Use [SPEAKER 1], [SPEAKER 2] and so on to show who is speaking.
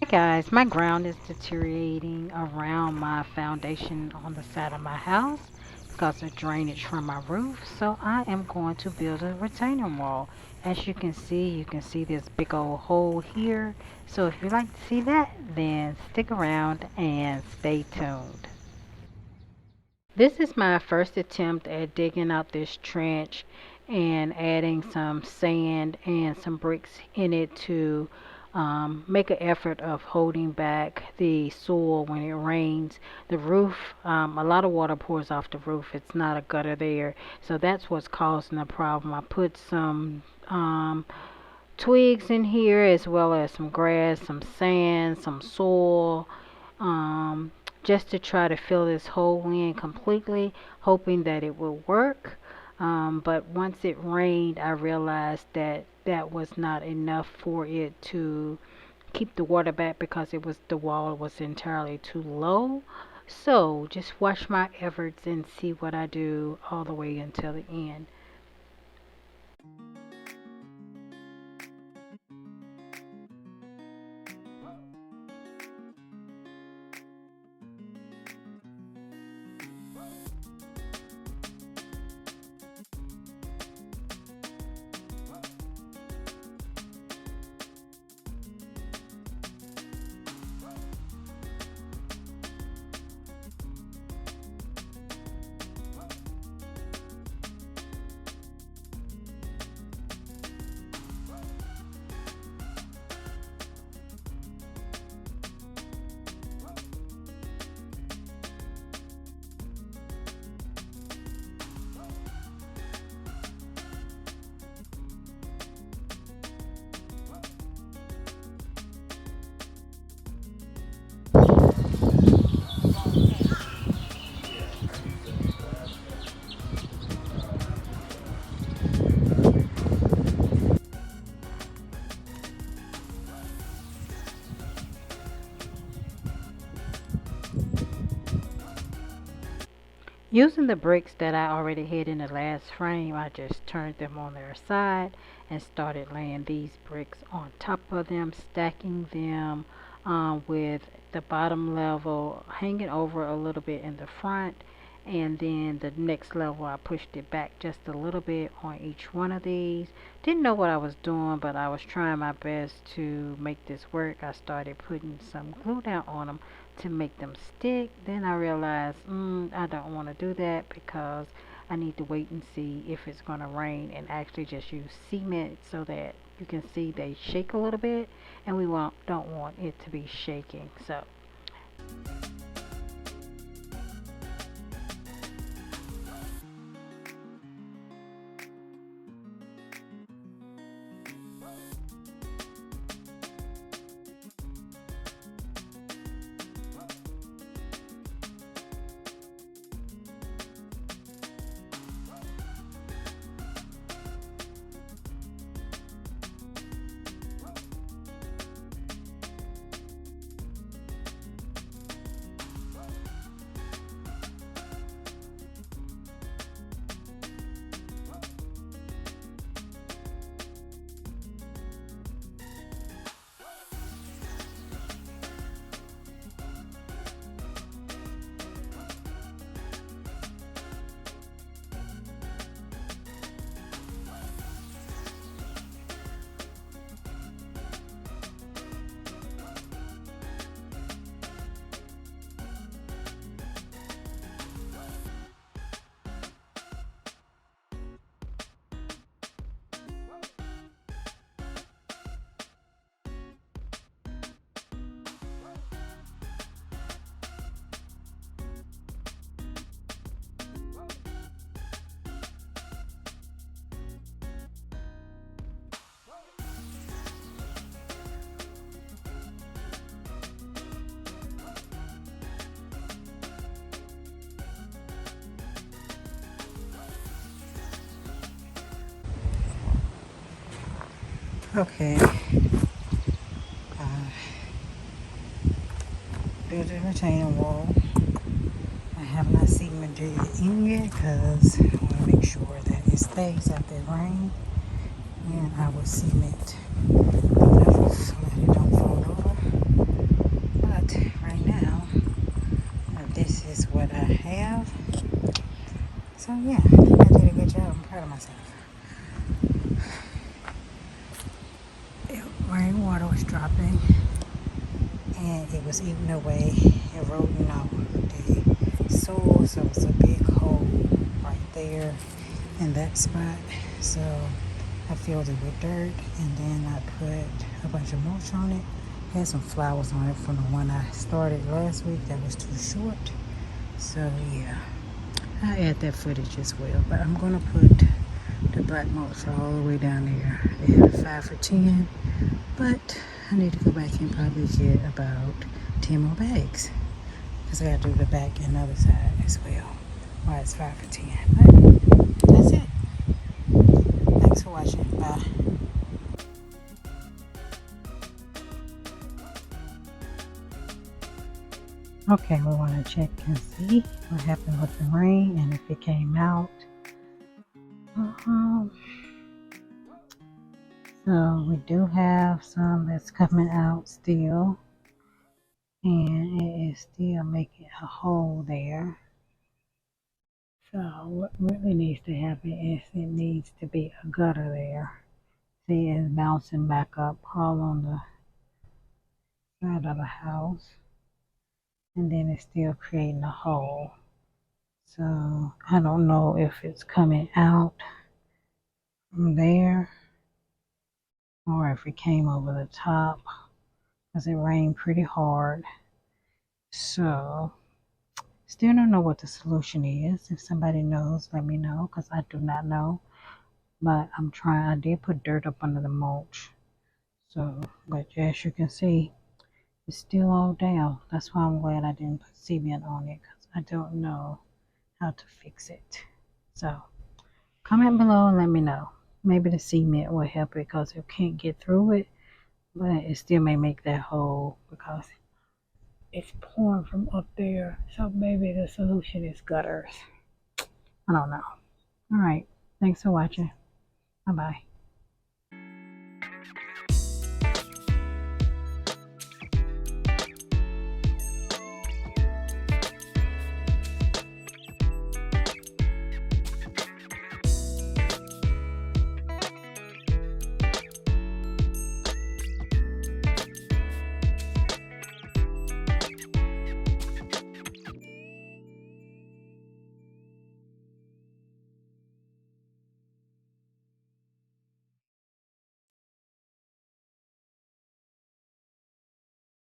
[SPEAKER 1] Guys, my ground is deteriorating around my foundation on the side of my house because of drainage from my roof. So I am going to build a retaining wall. As you can see this big old hole here. So if you'd like to see that, then stick around and stay tuned. This is my first attempt at digging out this trench and adding some sand and some bricks in it to make an effort of holding back the soil when it rains. The roof, a lot of water pours off the roof. It's not a gutter there, so that's what's causing the problem. I put some twigs in here as well as some grass, some sand, some soil, um, just to try to fill this hole in completely, hoping that it will work. But once it rained, I realized that that was not enough for it to keep the water back because the wall was entirely too low. So just watch my efforts and see what I do all the way until the end. Using the bricks that I already had in the last frame, I just turned them on their side and started laying these bricks on top of them, stacking them with the bottom level hanging over a little bit in the front. And then the next level, I pushed it back just a little bit on each one of these. Didn't know what I was doing, but I was trying my best to make this work. I started putting some glue down on them to make them stick. Then I realized, I don't want to do that because I need to wait and see if it's going to rain and actually just use cement so that you can see they shake a little bit, and don't want it to be shaking. So okay, there's a retaining wall. I have not cemented it in yet because I want to make sure that it stays after the rain. And I will cement the levels so that it don't fall over. what I have. So yeah, I think I did a good job. I'm proud of myself. Rainwater was dropping and it was eating away, eroding out the soil, so it's a big hole right there in that spot. So I filled it with dirt and then I put a bunch of mulch on it. Had some flowers on it from the one I started last week that was too short. So yeah, I add that footage as well, but I'm gonna put the black mulch all the way down there. They have it 5 for 10, but I need to go back and probably get about 10 more bags because I gotta do the back and the other side as well. Why it's 5 for 10, but that's it. Thanks for watching. Bye. Okay, we want to check and see what happened with the rain and if it came out. So we do have some that's coming out still, and it is still making a hole there. So what really needs to happen is it needs to be a gutter there. See, it's bouncing back up all on the side of the house, and then it's still creating a hole. So I don't know if it's coming out from there or if it came over the top because it rained pretty hard. So still don't know what the solution is. If somebody knows, let me know because I do not know. But I'm trying. I did put dirt up under the mulch. So, but as you can see, it's still all down. That's why I'm glad I didn't put cement on it because I don't know how to fix it. So comment below and let me know. Maybe the cement will help it because it can't get through it, but it still may make that hole because it's pouring from up there. So maybe the solution is gutters. I don't know. All right. Thanks for watching. Bye bye.